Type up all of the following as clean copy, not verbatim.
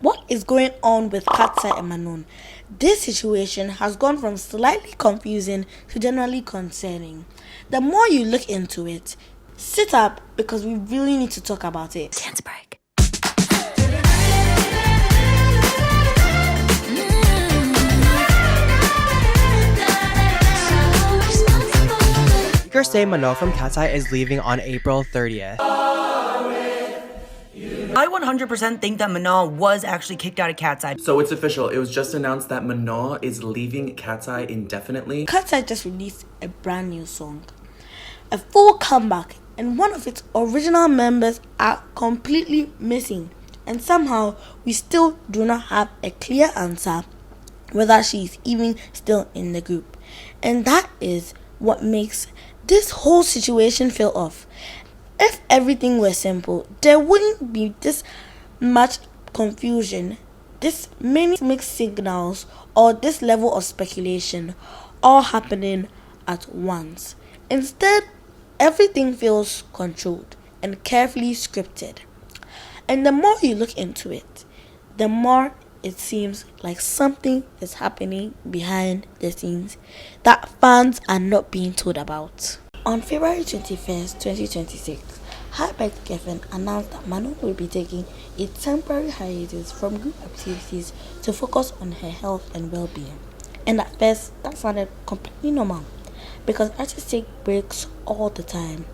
What is going on with Katsai and Manon? This situation has gone from slightly confusing to generally concerning. The more you look into it, sit up because we really need to talk about it. Dance break. Leakers say Manon from Katsai is leaving on April 30th. I 100% think that Manon was actually kicked out of Katsai. So it's official. It was just announced that Manon is leaving Katsai indefinitely. Katsai just released a brand new song, a full comeback, and one of its original members are completely missing. And somehow we still do not have a clear answer whether she is even still in the group. And that is what makes this whole situation feel off. If everything were simple, there wouldn't be this much confusion, this many mixed signals, or this level of speculation all happening at once. Instead, everything feels controlled and carefully scripted. And the more you look into it, the more it seems like something is happening behind the scenes that fans are not being told about. On February 21st, 2026, Hypebeck Geffen announced that Manon will be taking a temporary hiatus from group activities to focus on her health and well-being. And at first, that sounded completely normal, because artists take breaks all the time.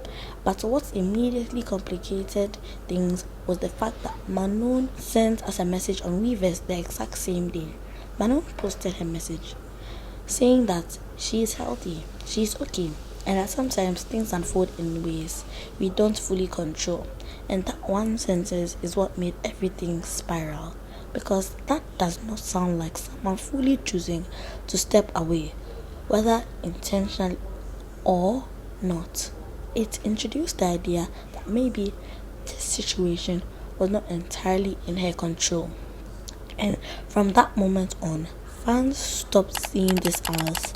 But what immediately complicated things was the fact that Manon sent us a message on Weverse the exact same day. Manon posted her message saying that she is healthy, she is okay, and that sometimes things unfold in ways we don't fully control. And that one sentence is what made everything spiral, because that does not sound like someone fully choosing to step away, whether intentionally or not. It introduced the idea that maybe this situation was not entirely in her control. And from that moment on, fans stopped seeing this as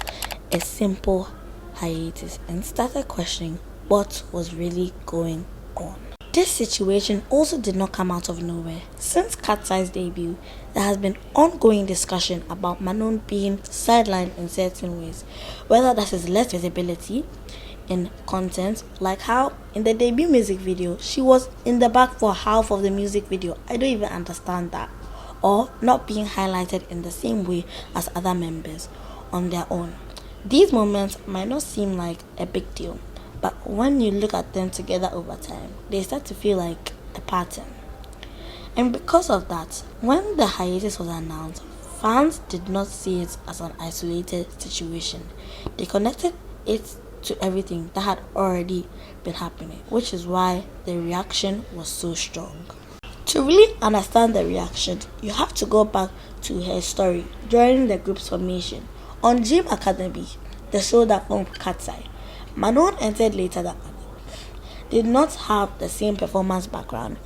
a simple hiatus and started questioning what was really going on. This situation also did not come out of nowhere. Since Katsai's debut, there has been ongoing discussion about Manon being sidelined in certain ways, whether that is less visibility in content, like how in the debut music video she was in the back for half of the music video. I don't even understand that. Or not being highlighted in the same way as other members on their own. These moments might not seem like a big deal, but when you look at them together over time, they start to feel like a pattern. And because of that, when the hiatus was announced, fans did not see it as an isolated situation. They connected it to everything that had already been happening, which is why the reaction was so strong. To really understand the reaction, you have to go back to her story during the group's formation. On Gym Academy, the show that formed Katsai, Manon entered later than Manon, did not have the same performance background,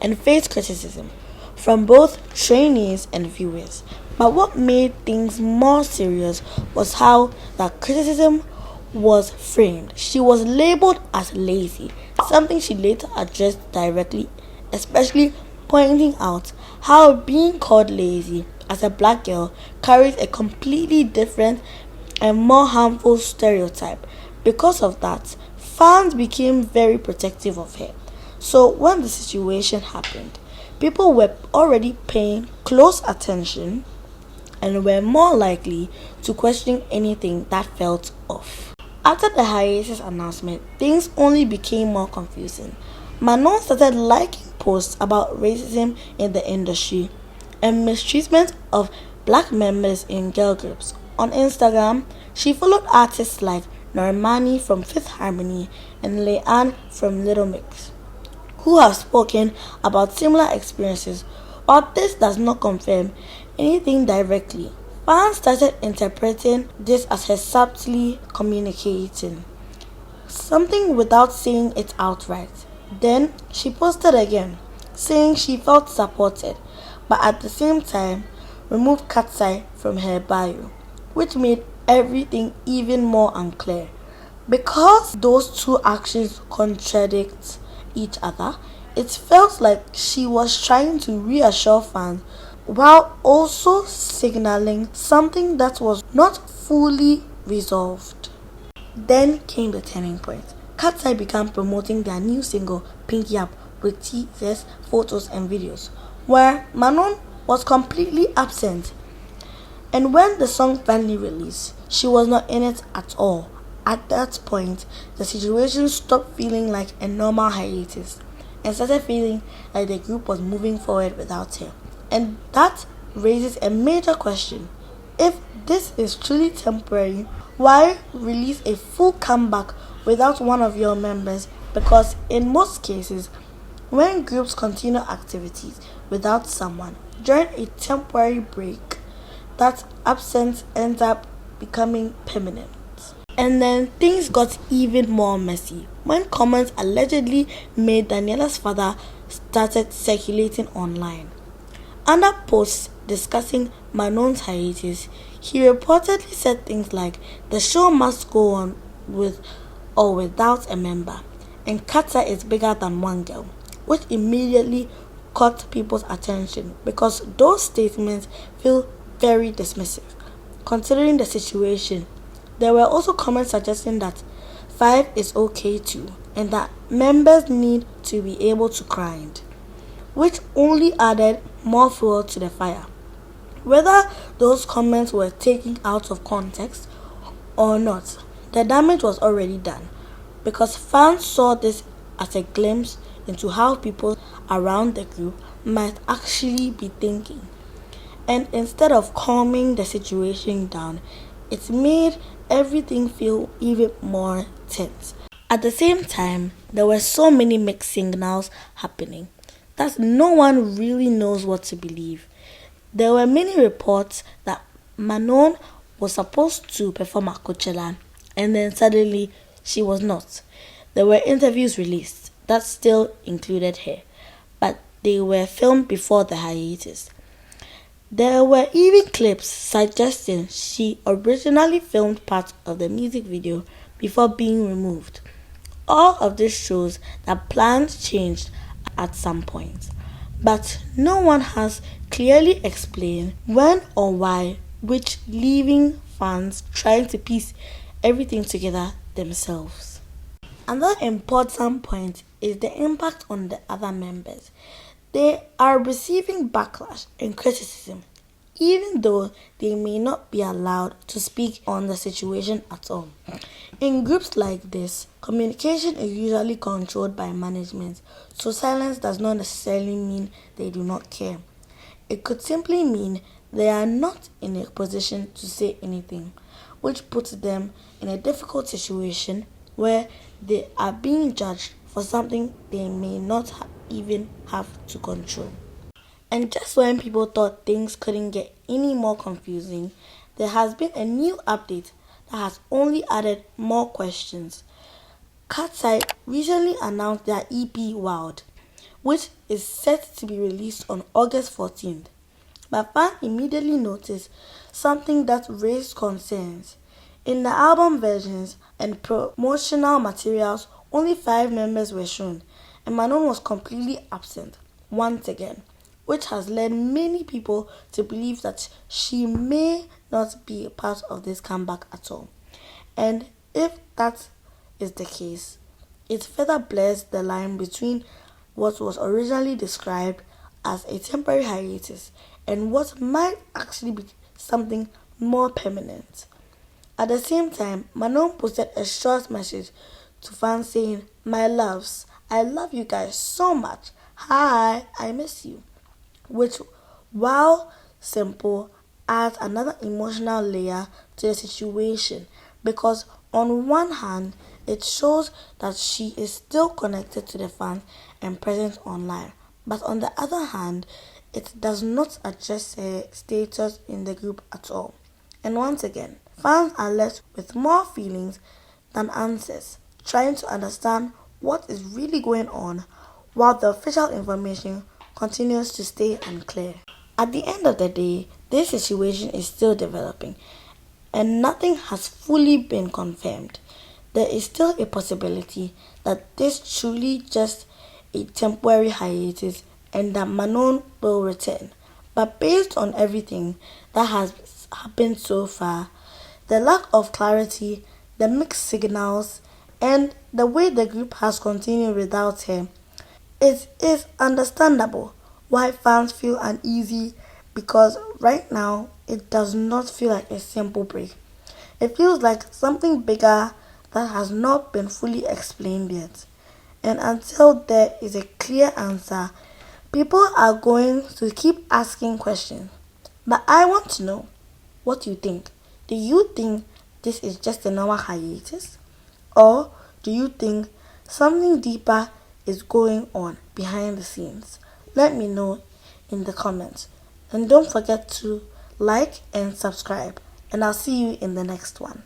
and faced criticism from both trainees and viewers. But what made things more serious was how that criticism was framed. She was labeled as lazy, something she later addressed directly, especially pointing out how being called lazy as a black girl carries a completely different and more harmful stereotype. Because of that, fans became very protective of her. So when the situation happened, people were already paying close attention and were more likely to question anything that felt off. After the hiatus announcement, things only became more confusing. Manon started liking posts about racism in the industry and mistreatment of black members in girl groups. On Instagram, she followed artists like Normani from Fifth Harmony and Leanne from Little Mix, who have spoken about similar experiences. While this does not confirm anything directly, fans started interpreting this as her subtly communicating something without saying it outright. Then she posted again, saying she felt supported, but at the same time removed Katsai from her bio, which made everything even more unclear. Because those two actions contradict each other, It felt like she was trying to reassure fans while also signaling something that was not fully resolved. Then came the turning point. Cat's Eye began promoting their new single, Pinky Up, with teasers, photos, and videos, where Manon was completely absent. And when the song finally released, she was not in it at all. At that point, the situation stopped feeling like a normal hiatus and started feeling like the group was moving forward without her. And that raises a major question. If this is truly temporary, why release a full comeback without one of your members? Because in most cases, when groups continue activities without someone during a temporary break, that absence ends up becoming permanent. And then things got even more messy when comments allegedly made Daniela's father started circulating online. Under posts discussing Manon's hiatus, he reportedly said things like the show must go on with or without a member, and Cat's Eye is bigger than one girl, which immediately caught people's attention because those statements feel very dismissive. Considering the situation, there were also comments suggesting that 5 is okay too, and that members need to be able to grind, which only added more fuel to the fire. Whether those comments were taken out of context or not, the damage was already done, because fans saw this as a glimpse into how people around the group might actually be thinking. And instead of calming the situation down, it made everything feel even more tense. At the same time, there were so many mixed signals happening that no one really knows what to believe. There were many reports that Manon was supposed to perform at Coachella, and then suddenly she was not. There were interviews released that still included her, but they were filmed before the hiatus. There were even clips suggesting she originally filmed part of the music video before being removed. All of this shows that plans changed at some point, but no one has clearly explained when or why, which leaving fans trying to piece everything together themselves. Another important point is the impact on the other members. They are receiving backlash and criticism, even though they may not be allowed to speak on the situation at all. In groups like this, communication is usually controlled by management, so silence does not necessarily mean they do not care. It could simply mean they are not in a position to say anything, which puts them in a difficult situation where they are being judged for something they may not even have to control. And just when people thought things couldn't get any more confusing, there has been a new update that has only added more questions. Cat's Eye recently announced their EP Wild, which is set to be released on August 14th. But fans immediately noticed something that raised concerns. In the album versions and promotional materials, only 5 members were shown, and Manon was completely absent once again, which has led many people to believe that she may not be a part of this comeback at all. And if that is the case, it further blurs the line between what was originally described as a temporary hiatus and what might actually be something more permanent. At the same time, Manon posted a short message to fans saying, "My loves, I love you guys so much. Hi, I miss you." Which, while simple, adds another emotional layer to the situation, because on one hand, it shows that she is still connected to the fans and present online, but on the other hand, it does not address her status in the group at all. And once again, fans are left with more feelings than answers, trying to understand what is really going on while the official information continues to stay unclear. At the end of the day, this situation is still developing and nothing has fully been confirmed. There is still a possibility that this truly just a temporary hiatus and that Manon will return. But based on everything that has happened so far, the lack of clarity, the mixed signals, and the way the group has continued without her, it is understandable why fans feel uneasy because right now it does not feel like a simple break. It feels like something bigger that has not been fully explained yet. And until there is a clear answer, people are going to keep asking questions. But I want to know what you think. Do you think this is just a normal hiatus? Or do you think something deeper is going on behind the scenes? Let me know in the comments. And don't forget to like and subscribe. And I'll see you in the next one.